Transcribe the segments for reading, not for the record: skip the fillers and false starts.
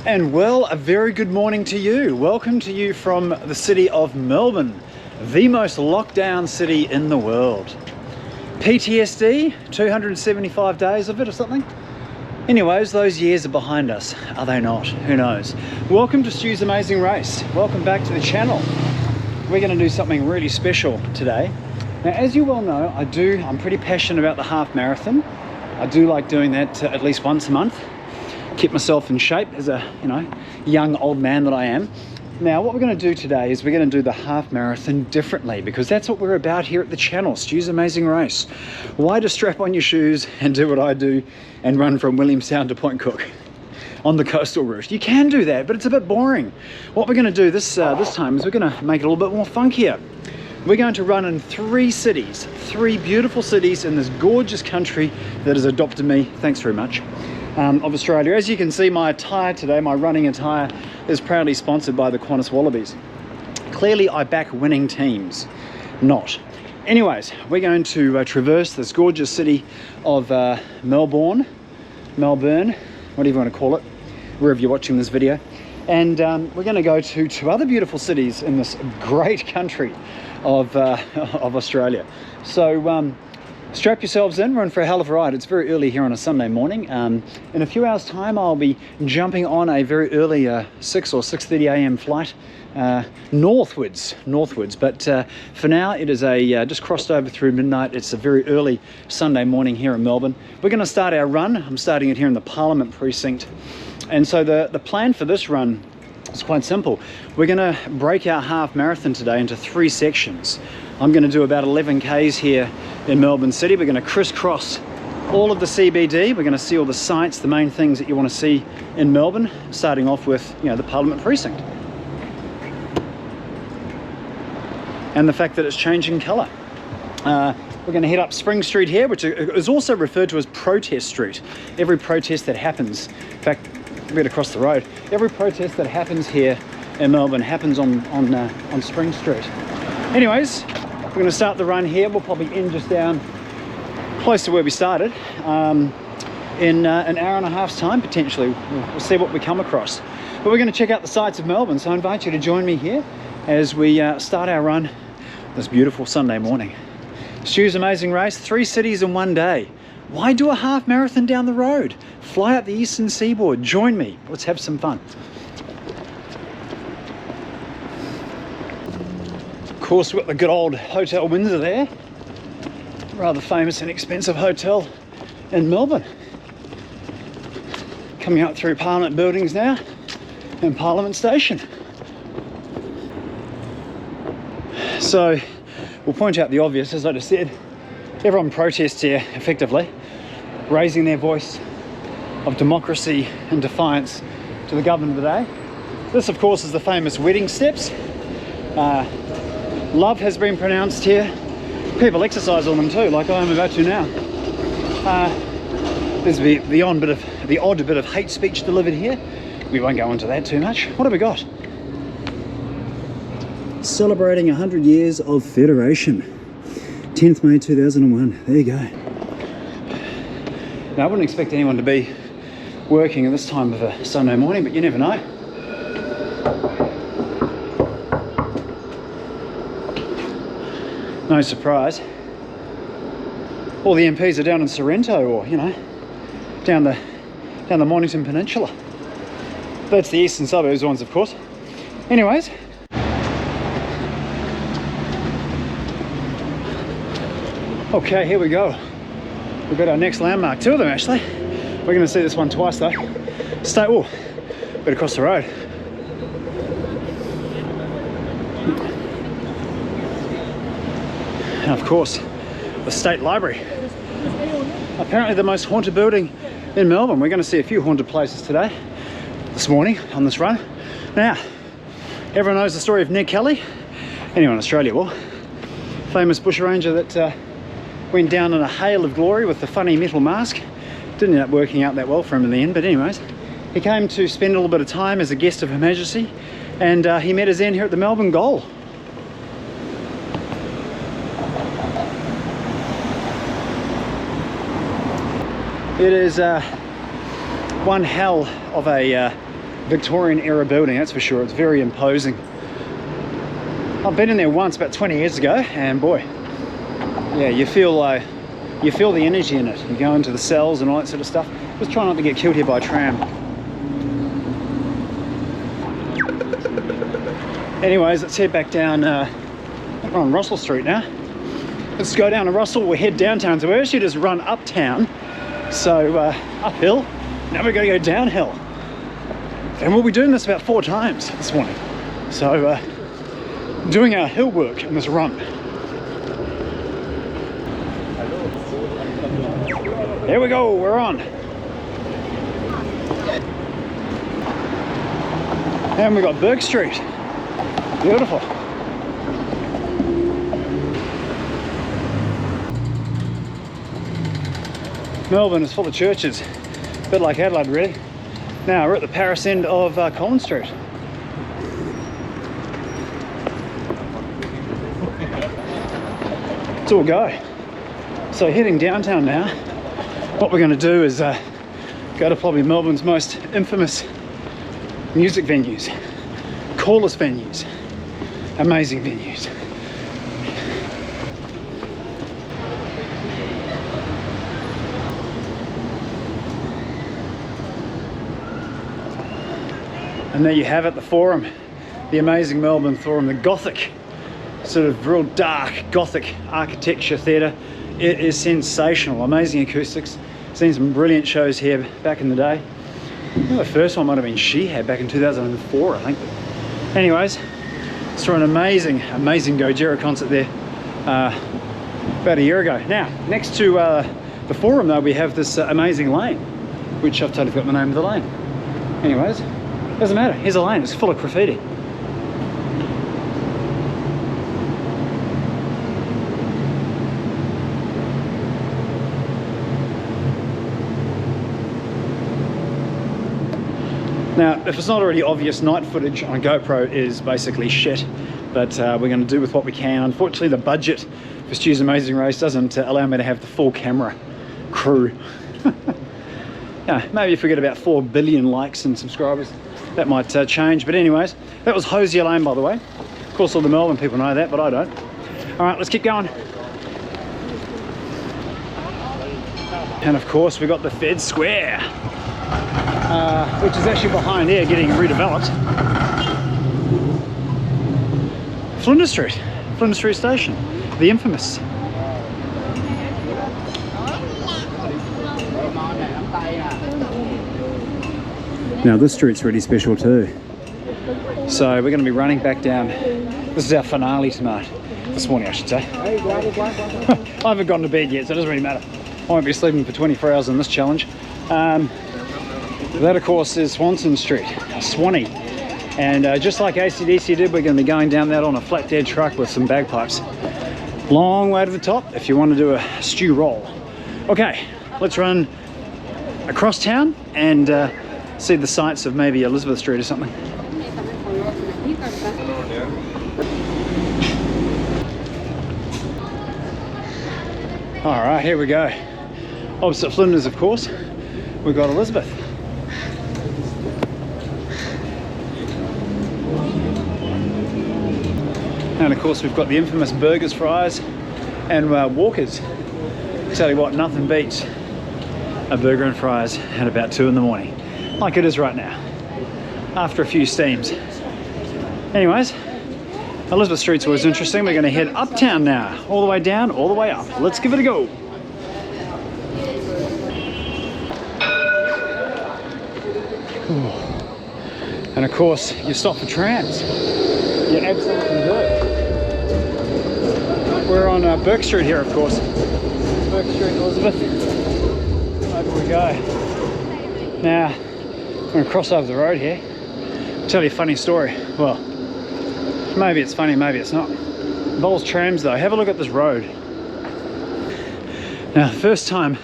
And well, a very good morning to you. Welcome to you from the city of Melbourne, the most locked down city in the world. PTSD, 275 days of it or something. Anyways, those years are behind us. Are they not? Who knows? Welcome to Stu's Amazing Race. Welcome back to the channel. We're going to do something really special today. Now, as you well know, I'm pretty passionate about the half marathon. I do like doing that at least once a month. Keep myself in shape as a, young old man that I am. Now, what we're going to do today is we're going to do the half marathon differently, because that's what we're about here at the channel, Stu's Amazing Race. Why just strap on your shoes and do what I do and run from Williamstown to Point Cook on the coastal route? You can do that, but it's a bit boring. What we're going to do this time is we're going to make it a little bit more funkier. We're going to run in three beautiful cities in this gorgeous country that has adopted me. Thanks very much. Of Australia. As you can see, my attire today, my running attire, is proudly sponsored by the Qantas Wallabies. Clearly, I back winning teams. Not. Anyways, we're going to traverse this gorgeous city of Melbourne, whatever you want to call it, wherever you're watching this video. And we're going to go to two other beautiful cities in this great country of Australia. So strap yourselves in, we're in for a hell of a ride. It's very early here on a Sunday morning. In a few hours time, I'll be jumping on a very early 6 or 6:30 a.m. flight northwards. But for now, it is just crossed over through midnight. It's a very early Sunday morning here in Melbourne. We're going to start our run. I'm starting it here in the Parliament precinct. And so the plan for this run is quite simple. We're going to break our half marathon today into three sections. I'm going to do about 11 Ks here in Melbourne City. We're going to crisscross all of the CBD. We're going to see all the sights, the main things that you want to see in Melbourne, starting off with, the Parliament precinct. And the fact that it's changing colour. We're going to head up Spring Street here, which is also referred to as Protest Street. Every protest that happens, in fact, right across the road, every protest that happens here in Melbourne happens on Spring Street. Anyways, we're going to start the run here. We'll probably end just down close to where we started in an hour and a half's time, potentially. We'll see what we come across. But we're going to check out the sights of Melbourne, so I invite you to join me here as we start our run this beautiful Sunday morning. Stu's Amazing Race, 3 cities in one day. Why do a half marathon down the road? Fly up the eastern seaboard. Join me. Let's have some fun. Of course, we've got the good old Hotel Windsor there. Rather famous and expensive hotel in Melbourne. Coming up through Parliament buildings now and Parliament Station. So we'll point out the obvious, as I just said. Everyone protests here effectively, raising their voice of democracy and defiance to the government of the day. This, of course, is the famous wedding steps. Love has been pronounced here. People exercise on them too, like I am about to now. There's the odd bit of hate speech delivered here. We won't go into that too much. What have we got? Celebrating 100 years of Federation. 10th May 2001. There you go. Now, I wouldn't expect anyone to be working at this time of a Sunday morning, but you never know. No surprise. All the MPs are down in Sorrento, or down the Mornington Peninsula. That's the eastern suburbs ones, of course. Anyways. Okay, here we go. We've got our next landmark, 2 of them actually. We're going to see this one twice though. Bit across the road. And of course, the State Library. Apparently the most haunted building in Melbourne. We're going to see a few haunted places today, this morning on this run. Now, everyone knows the story of Ned Kelly. Anyone in Australia will. Famous bushranger that went down in a hail of glory with the funny metal mask. Didn't end up working out that well for him in the end, but anyways. He came to spend a little bit of time as a guest of Her Majesty, and he met his end here at the Melbourne Goal. It is one hell of a Victorian era building, that's for sure. It's very imposing. I've been in there once about 20 years ago, and boy, yeah, you feel the energy in it. You go into the cells and all that sort of stuff. Just try not to get killed here by a tram. Anyways, let's head back down. We're on Russell Street now. Let's go down to Russell. We'll head downtown. So we actually just run uptown, so uphill. Now we're going to go downhill, and we'll be doing this about 4 times this morning. So doing our hill work in this run. Here we go, we're on. And we got Burke Street. Beautiful. Melbourne is full of churches, a bit like Adelaide really. Now we're at the Paris end of Collins Street. It's all go. So heading downtown now. What we're going to do is go to probably Melbourne's most infamous music venues, coolest venues, amazing venues. And there you have it, the Forum, the amazing Melbourne Forum, the Gothic, sort of real dark Gothic architecture theatre. It is sensational, amazing acoustics. Seen some brilliant shows here back in the day. I think the first one might have been Shehad back in 2004, I think. Anyways, saw an amazing Gojira concert there about a year ago. Now, next to the Forum though, we have this amazing lane, which I've totally forgot the name of the lane. Anyways, doesn't matter, here's a lane, it's full of graffiti. Now, if it's not already obvious, night footage on a GoPro is basically shit, but we're going to do with what we can. Unfortunately, the budget for Stu's Amazing Race doesn't allow me to have the full camera crew. Yeah, maybe if we get about 4 billion likes and subscribers, that might change. But anyways, that was Hosier Lane, by the way. Of course, all the Melbourne people know that, but I don't. All right, let's keep going. And of course, we got the Fed Square. Which is actually behind here getting redeveloped. Flinders Street Station, the infamous. Now this street's really special too. So we're going to be running back down. This is our finale tonight. This morning I should say. I haven't gone to bed yet, so it doesn't really matter. I won't be sleeping for 24 hours on this challenge. That of course is Swanson Street, Swanee, and just like AC/DC did, we're going to be going down that on a flat dead truck with some bagpipes. Long way to the top if you want to do a stew roll. Okay, let's run across town and see the sights of maybe Elizabeth Street or something. All right, here we go. Opposite Flinders, of course, we've got Elizabeth. And of course we've got the infamous Burgers, Fries and Walkers. Tell you what, nothing beats a burger and fries at about 2 in the morning, like it is right now, after a few steams. Anyways, Elizabeth Street's always interesting. We're going to head uptown now, all the way down, all the way up. Let's give it a go. And of course, you stop for trams. You absolutely do. We're on Burke Street here, of course. Burke Street, Elizabeth. Over we go. Now, I'm going to cross over the road here. I'll tell you a funny story. Well, maybe it's funny, maybe it's not. Involves trams though. Have a look at this road. Now, the first time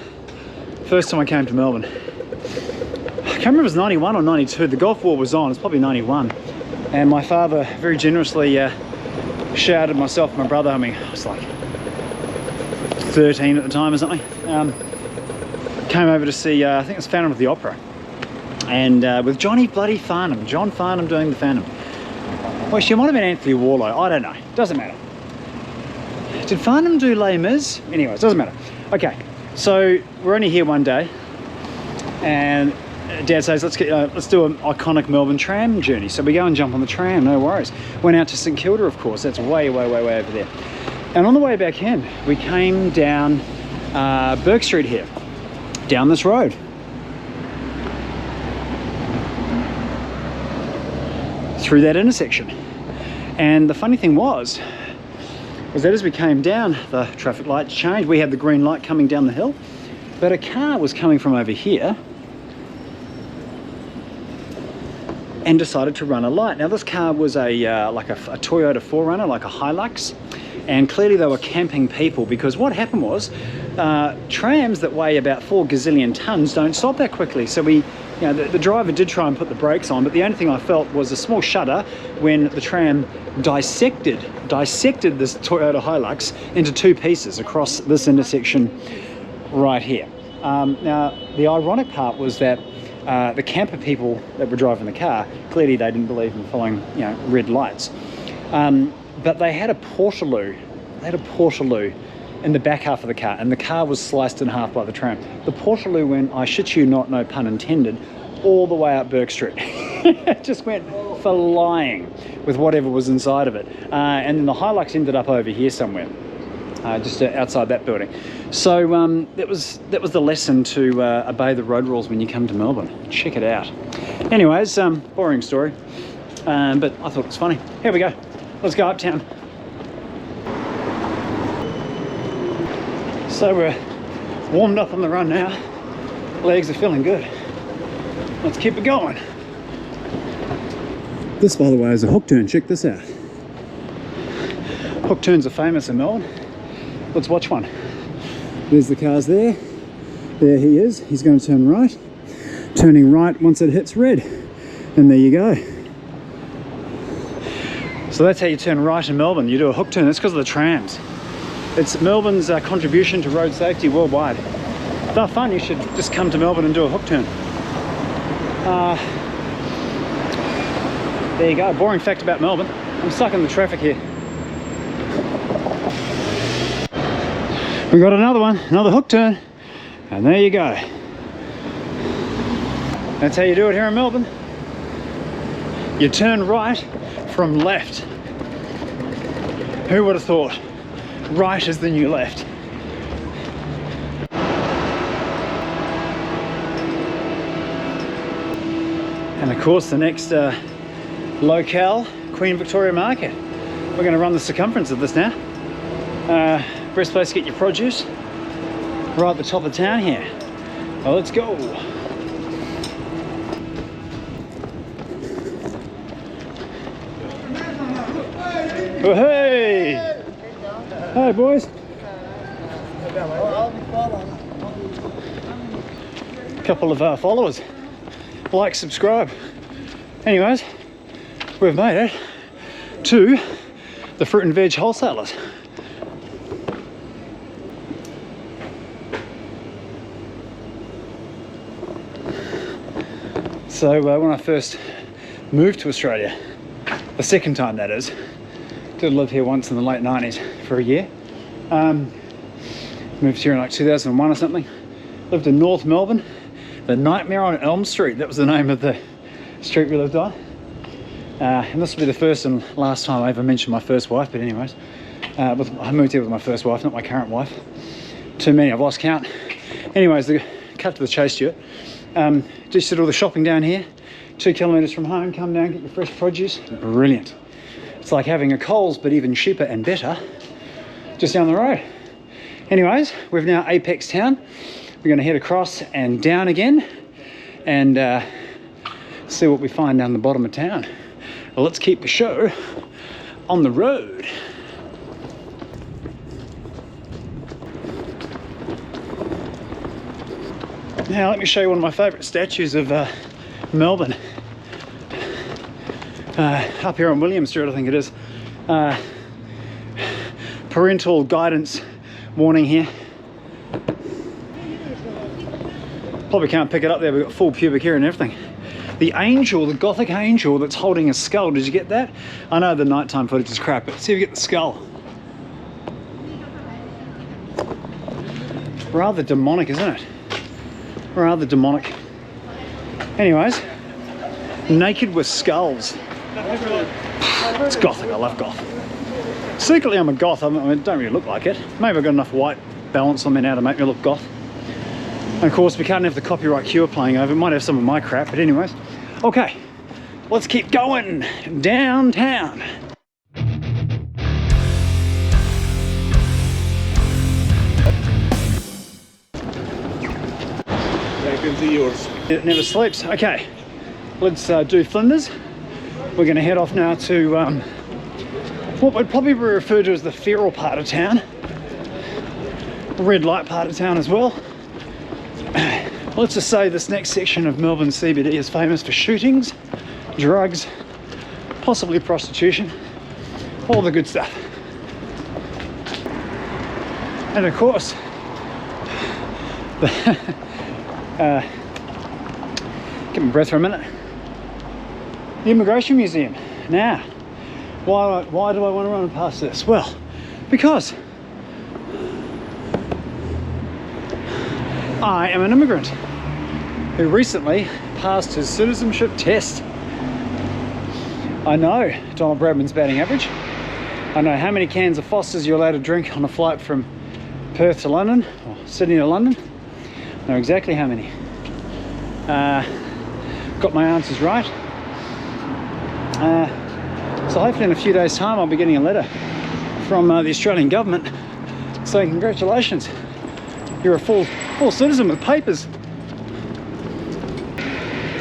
I came to Melbourne, I can't remember if it was 91 or 92. The Gulf War was on. It's probably 91. And my father very generously shouted myself and my brother, I mean, I was like 13 at the time or something, came over to see, I think it was Phantom of the Opera. and with Johnny bloody Farnham, John Farnham doing the Phantom. Well, she might have been Anthony Warlow, I don't know, doesn't matter. Did Farnham do Les Mis? Anyways, doesn't matter. Okay, so we're only here one day, and Dad says let's do an iconic Melbourne tram journey. So we go and jump on the tram, no worries. Went out to St Kilda, of course, that's way over there. And on the way back in, we came down Bourke Street here, down this road. Through that intersection. And the funny thing was that as we came down, the traffic lights changed. We had the green light coming down the hill, but a car was coming from over here and decided to run a light. Now this car was like a Toyota 4Runner, like a Hilux, and clearly they were camping people, because what happened was trams that weigh about 4 gazillion tons don't stop that quickly. So the driver did try and put the brakes on, but the only thing I felt was a small shudder when the tram dissected this Toyota Hilux into 2 pieces across this intersection right here. Now the ironic part was that the camper people that were driving the car, clearly they didn't believe in following red lights, but they had a portaloo. In the back half of the car, and the car was sliced in half by the tram. The portaloo went, I shit you not, no pun intended, all the way up Bourke Street. It just went flying with whatever was inside of it. And then the Hilux ended up over here somewhere, just outside that building. So that was the lesson to obey the road rules when you come to Melbourne. Check it out. Anyways, boring story, but I thought it was funny. Here we go. Let's go uptown. So we're warmed up on the run now. Legs are feeling good. Let's keep it going. This, by the way, is a hook turn. Check this out. Hook turns are famous in Melbourne. Let's watch one. There's the cars there. There he is. He's going to turn right. Turning right once it hits red. And there you go. So that's how you turn right in Melbourne. You do a hook turn. That's because of the trams. It's Melbourne's contribution to road safety worldwide. If they're fun, you should just come to Melbourne and do a hook turn. There you go, boring fact about Melbourne. I'm stuck in the traffic here. We got another one, another hook turn, and there you go. That's how you do it here in Melbourne. You turn right from left. Who would have thought? Right is the new left. And of course the next locale, Queen Victoria Market. We're going to run the circumference of this now. Best place to get your produce, right at the top of town here. Well, let's go. Oh, hey! Hey boys. Couple of followers. Like, subscribe. Anyways, we've made it to the fruit and veg wholesalers. So when I first moved to Australia, the second time that is, did live here once in the late 90s for a year. Moved here in like 2001 or something. Lived in North Melbourne. The Nightmare on Elm Street, that was the name of the street we lived on. And this will be the first and last time I ever mentioned my first wife, but anyways. I moved here with my first wife, not my current wife. Too many, I've lost count. Anyways, cut to the chase, Stuart. Just did all the shopping down here. 2 kilometres from home, come down, get your fresh produce. Brilliant. It's like having a Coles, but even cheaper and better, just down the road. Anyways, we've now apex town. We're going to head across and down again and see what we find down the bottom of town. Well, let's keep the show on the road. Now let me show you one of my favourite statues of Melbourne. Up here on William Street, I think it is. Parental guidance warning here. Probably can't pick it up there, we've got full pubic hair and everything. the angel, the Gothic angel that's holding a skull. Did you get that? I know the nighttime footage is crap, but see if you get the skull. Rather demonic, isn't it? Rather demonic. Anyways, naked with skulls. It's Gothic, I love goth. Secretly I'm a goth, I mean, don't really look like it. Maybe I've got enough white balance on me now to make me look goth. And of course we can't have the copyright Cure playing over, it might have some of my crap, but anyways. Okay, let's keep going downtown. I can see yours. It never sleeps. Okay, let's do Flinders. We're going to head off now to what would probably be referred to as the feral part of town. Red light part of town as well. Let's just say this next section of Melbourne CBD is famous for shootings, drugs, possibly prostitution, all the good stuff. And of course, get my breath for a minute. The Immigration Museum. Now, why do I want to run past this? Well, because I am an immigrant who recently passed his citizenship test. I know Donald Bradman's batting average. I know how many cans of Foster's you're allowed to drink on a flight from Perth to London, or Sydney to London. I know exactly how many. Got my answers right. So hopefully in a few days' time I'll be getting a letter from the Australian government saying congratulations, you're a full citizen with papers.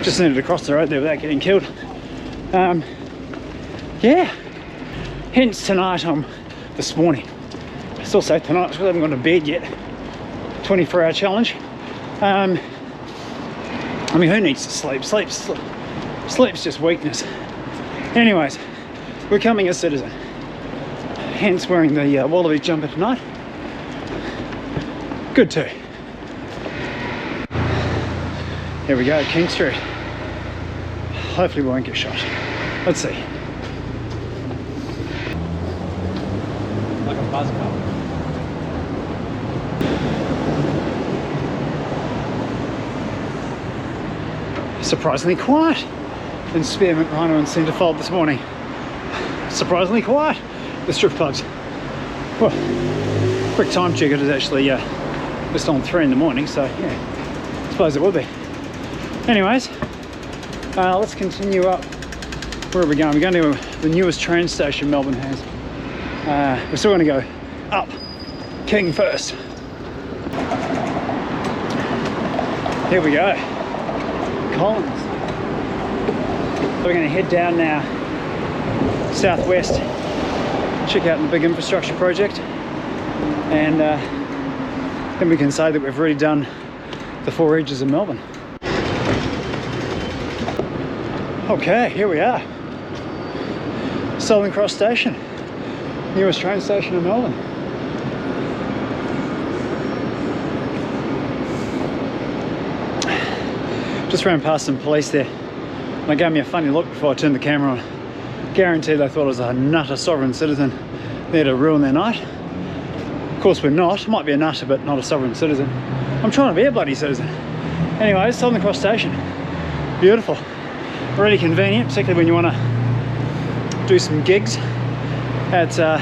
Just needed to cross the road there without getting killed. Yeah, hence tonight, this morning, I still say tonight because I haven't gone to bed yet. 24-hour challenge. I mean, who needs to sleep? Sleep's just weakness. Anyways, becoming a citizen. Hence wearing the Wallaby jumper tonight. Good too. Here we go, King Street. Hopefully we won't get shot. Let's see. Like a buzz cut. Surprisingly quiet in Spearmint, Rhino and Centrefold this morning. Surprisingly quiet, the strip clubs. Well, quick time check, it is actually just on 3 in the morning, so yeah, I suppose it will be. Anyways, let's continue up. Where are we going? We're going to the newest train station Melbourne has. We're still going to go up King first. Here we go. Collins. So we're going to head down now southwest, check out the big infrastructure project, and then we can say that we've already done the 4 edges of Melbourne. Okay, here we are. Southern Cross Station, newest train station in Melbourne. Just ran past some police there. They gave me a funny look before I turned the camera on. Guaranteed they thought I was a nutter sovereign citizen there to ruin their night. Of course we're not. Might be a nutter, but not a sovereign citizen. I'm trying to be a bloody citizen. Anyways, Southern Cross Station. Beautiful. Really convenient, particularly when you want to do some gigs at a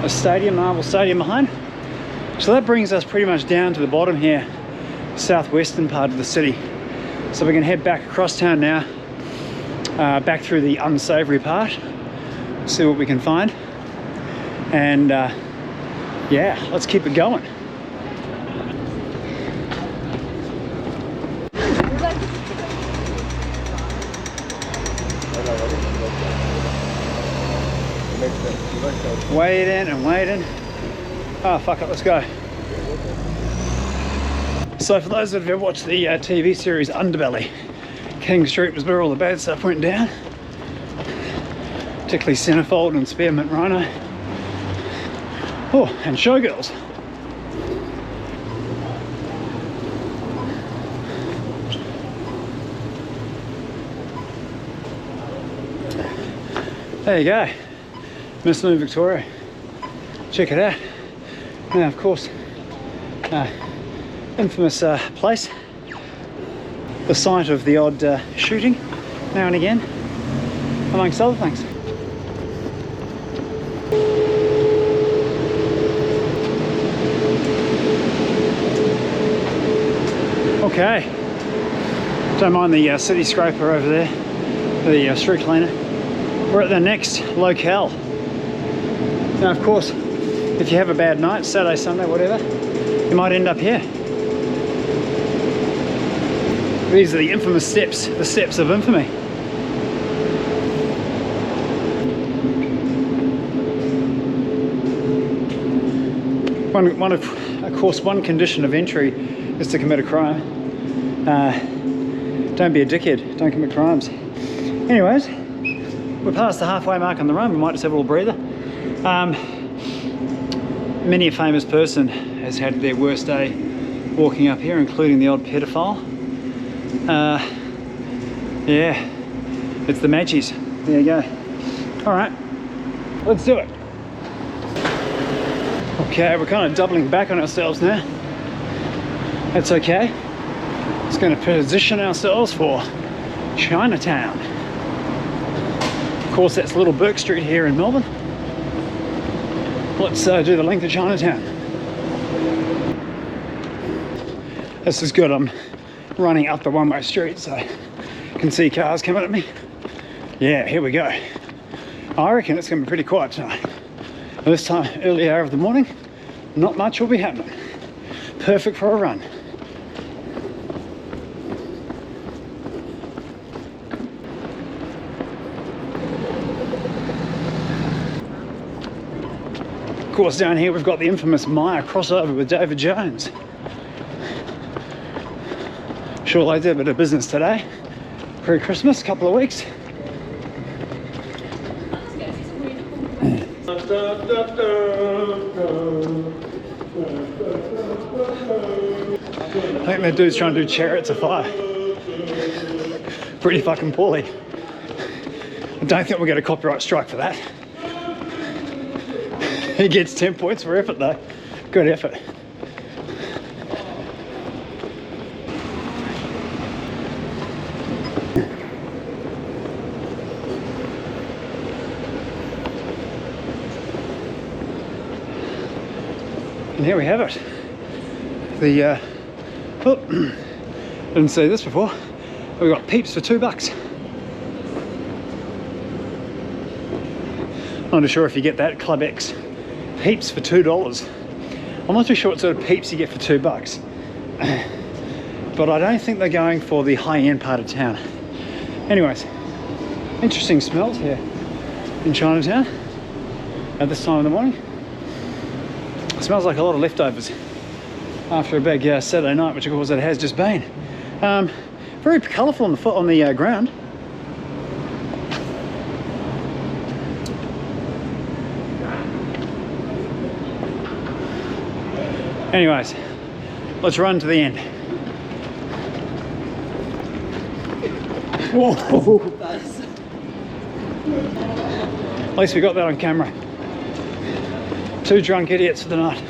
stadium, Marvel Stadium behind. So that brings us pretty much down to the bottom here, southwestern part of the city. So we can head back across town now, back through the unsavoury part, see what we can find, and yeah, let's keep it going. Waiting and waiting. Oh, fuck it, let's go. So for those that have ever watched the TV series Underbelly, King Street was where all the bad stuff went down, particularly Centrefold and Spearmint Rhino. Oh, and Showgirls. There you go, Miss Moon Victoria. Check it out. Now, of course, infamous place, the site of the odd shooting now and again, amongst other things. Okay, don't mind the city scraper over there, the street cleaner. We're at the next locale. Now, of course, if you have a bad night, Saturday, Sunday, whatever, you might end up here. These are the infamous steps, the steps of infamy. Of course, one condition of entry is to commit a crime. Don't be a dickhead, don't commit crimes. Anyways, we're past the halfway mark on the run. We might just have a little breather. Many a famous person has had their worst day walking up here, including the odd pedophile. Yeah, it's the Maggies. There you go. All right, let's do it. Okay, we're kind of doubling back on ourselves now. That's okay. Just going to position ourselves for Chinatown. Of course, that's Little Bourke Street here in Melbourne. Let's do the length of Chinatown. This is good. I'm running up the one-way street so I can see cars coming at me. Yeah, here we go. I reckon it's going to be pretty quiet tonight. At this time, early hour of the morning, not much will be happening. Perfect for a run. Of course, down here we've got the infamous Maya crossover with David Jones. Sure, they did a bit of business today. Pre-Christmas, couple of weeks. I think that dude's trying to do Chariots of Fire. Pretty fucking poorly. I don't think we'll get a copyright strike for that. He gets 10 points for effort though. Good effort. And here we have it. The oh, didn't see this before. We've got Peeps for $2. I'm not sure if you get that, Club X. Peeps for $2. I'm not too sure what sort of peeps you get for $2, but I don't think they're going for the high-end part of town. Anyways, interesting smells here in Chinatown at this time of the morning. It smells like a lot of leftovers after a big Saturday night, which of course it has just been. Very colourful on the ground. Anyways, let's run to the end. Whoa! At least we got that on camera. 2 drunk idiots for the night.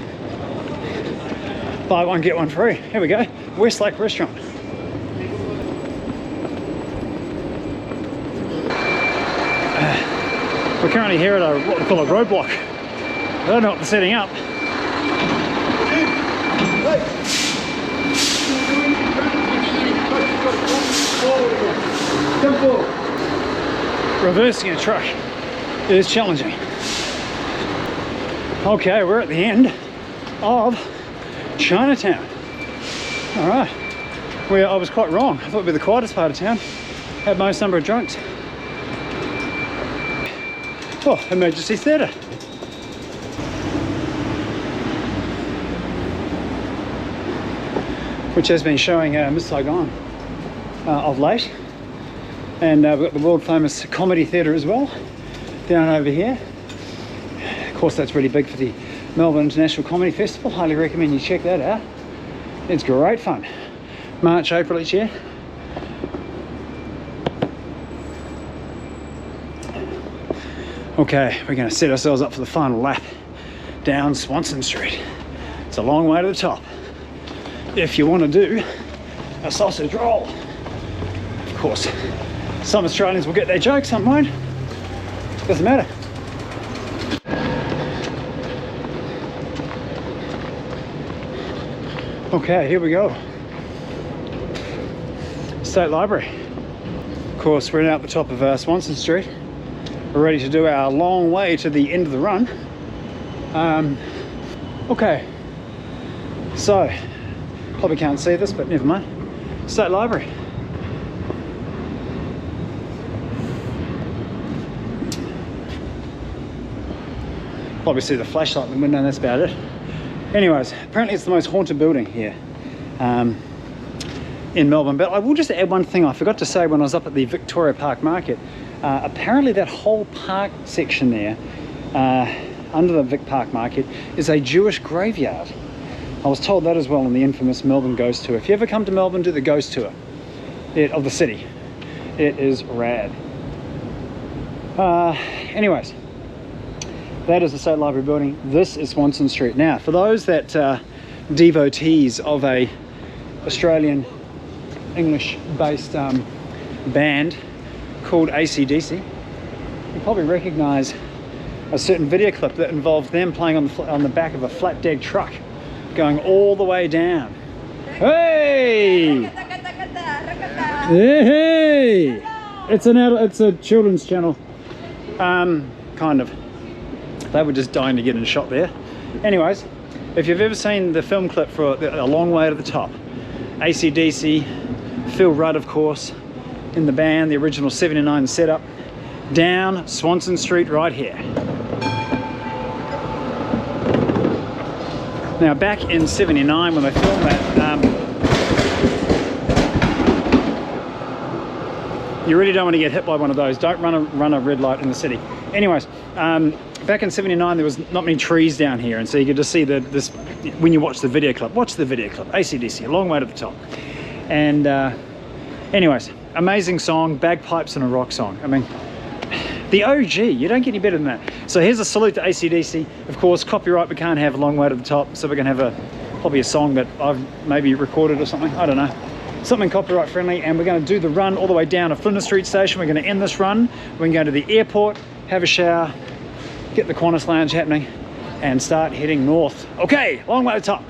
Buy one, get one free. Here we go. Westlake Restaurant. We're currently here at what we call a roadblock. I don't know what they're setting up. Reversing a truck is challenging. Okay, we're at the end of Chinatown. All right, I was quite wrong. I thought it'd be the quietest part of town. Had most number of drunks. Oh, emergency theatre. Which has been showing Miss Saigon of late. And we've got the world famous comedy theatre as well, down over here. Of course, that's really big for the Melbourne International Comedy Festival. Highly recommend you check that out. It's great fun. March, April each year. Okay, we're going to set ourselves up for the final lap down Swanston Street. It's a long way to the top. If you want to do a sausage roll, of course, some Australians will get their joke, some won't. Doesn't matter. Okay, here we go. State Library. Of course, we're now at the top of Swanston Street. We're ready to do our long way to the end of the run. Okay, so probably can't see this, but never mind. State Library. Probably see the flashlight in the window and that's about it. Anyways, apparently it's the most haunted building here in Melbourne. But I will just add one thing I forgot to say when I was up at the Victoria Park Market. Apparently that whole park section there, under the Vic Park Market, is a Jewish graveyard. I was told that as well on the infamous Melbourne Ghost Tour. If you ever come to Melbourne, do the Ghost Tour of the city. It is rad. Anyways, that is the State Library building. This is Swanston Street. Now, for those that devotees of a Australian English-based band called AC/DC, you probably recognise a certain video clip that involved them playing on the back of a flat deck truck, going all the way down. Hey! Hey! It's a children's channel, kind of. They were just dying to get in shot there. Anyways, if you've ever seen the film clip for A Long Way to the Top, AC/DC, Phil Rudd, of course, in the band, the original 79 setup, down Swanston Street right here. Now, back in 79 when they filmed that, you really don't want to get hit by one of those. Don't run a red light in the city. Anyways, back in 79 there was not many trees down here, and so you could just see this when you watch the video clip. Watch the video clip. AC/DC, A Long Way to the Top. And anyways, amazing song, bagpipes and a rock song. I mean, the OG, you don't get any better than that. So here's a salute to AC/DC. Of course, copyright, we can't have A Long Way to the Top, so we're gonna have probably a song that I've maybe recorded or something, I don't know. Something copyright friendly, and we're gonna do the run all the way down to Flinders Street Station. We're gonna end this run, we're gonna go to the airport, have a shower, get the Qantas Lounge happening, and start heading north. Okay, long way to the top.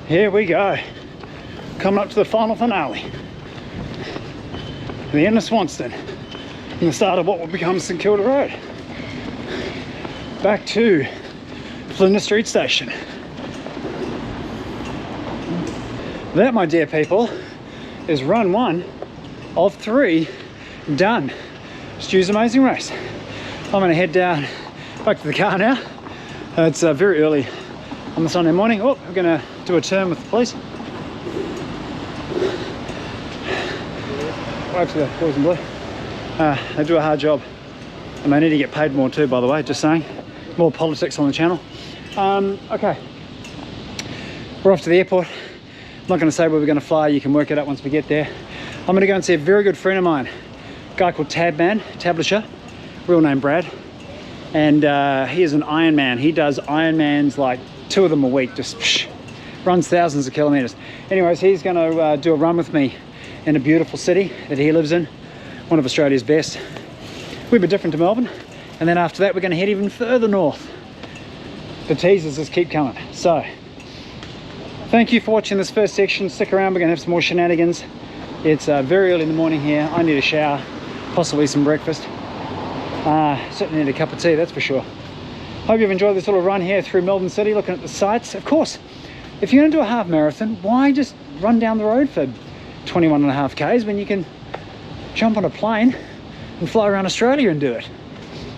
Here we go, coming up to the final finale. The end of Swanston, and the start of what will become St Kilda Road. Back to Flinders Street Station. That, my dear people, is run 1 of 3 done. Stu's amazing race. I'm gonna head down back to the car now. It's very early on the Sunday morning. Oh, we're gonna do a turn with the police. Wave to the boys in blue. They do a hard job, and they need to get paid more too, by the way, just saying. More politics on the channel. Okay, We're off to the airport. I'm not going to say where we're going to fly. You can work it out once we get there. I'm going to go and see a very good friend of mine, a guy called Tablisher, real name Brad. And he is an Ironman. He does Ironmans, like 2 of them a week, just runs thousands of kilometers. Anyways, he's going to do a run with me in a beautiful city that he lives in, one of Australia's best. We're a bit different to Melbourne. And then after that, we're going to head even further north. The teasers just keep coming. So, thank you for watching this first section. Stick around, we're going to have some more shenanigans. It's very early in the morning here. I need a shower, possibly some breakfast. Certainly need a cup of tea, that's for sure. Hope you've enjoyed this little run here through Melbourne City, looking at the sights. Of course, if you're going to do a half marathon, why just run down the road for 21.5 k's when you can jump on a plane and fly around Australia and do it?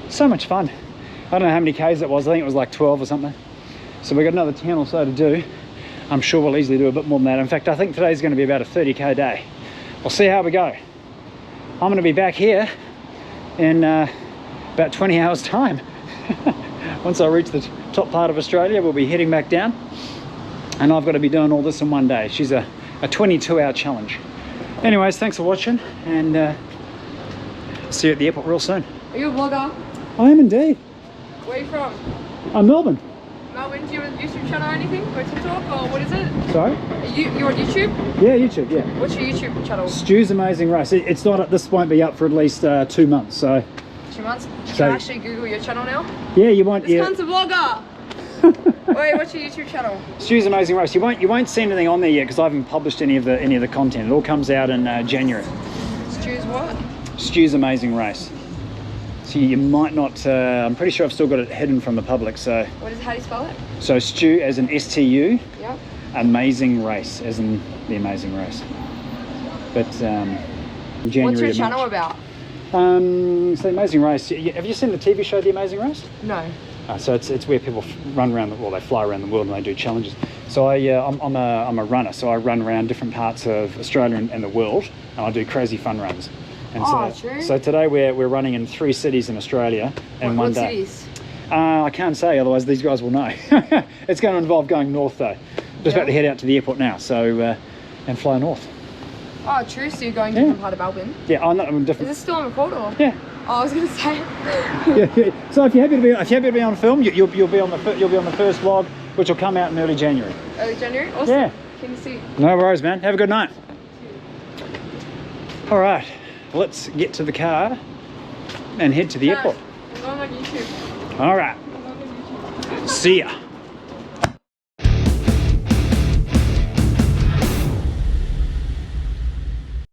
So much fun. I don't know how many k's it was. I think it was like 12 or something. So we've got another 10 or so to do. I'm sure we'll easily do a bit more than that. In fact, I think today's going to be about a 30k day. We'll see how we go. I'm going to be back here in about 20 hours time. Once I reach the top part of Australia, we'll be heading back down, and I've got to be doing all this in one day. She's a 22-hour challenge. Anyways, thanks for watching, and see you at the airport real soon. Are you a vlogger? I am indeed. Where are you from? I'm Melbourne. Melbourne, do you have a YouTube channel or anything? Or TikTok, or what is it? Sorry? You're on YouTube? Yeah, YouTube, yeah. What's your YouTube channel? Stu's Amazing Race. It's not, this won't be up for at least 2 months, so. 2 months? Can So- I actually Google your channel now? Yeah, you won't, This yeah. cunt's a vlogger! Wait, what's your YouTube channel? Stu's Amazing Race. You won't see anything on there yet because I haven't published any of the content. It all comes out in January. Stu's what? Stu's Amazing Race. So you might not. I'm pretty sure I've still got it hidden from the public. So How do you spell it? so Stu as in STU, Yep. Amazing Race as in the Amazing Race. But January. What's your to channel March. about? So the Amazing Race. Have you seen the TV show The Amazing Race? No. So it's where people run around they fly around the world and they do challenges. So I'm a runner, so I run around different parts of Australia and the world, and I do crazy fun runs. And True. so today we're running in 3 cities in Australia in one What day. cities? I can't say, otherwise these guys will know. It's going to involve going north though. Just about to head out to the airport now, so and fly north. Oh, true. So you're going to a different part of Melbourne. Yeah, I'm Is different. this still on record or? Yeah. Oh, I was gonna say. Yeah. So if you're happy to be on film, you'll be on the first vlog, which will come out in early January. Early January. Awesome. Yeah. Can you see? No worries, man. Have a good night. All right, let's get to the car and head to the airport. I'm going on YouTube. All right. I'm going on YouTube. See ya.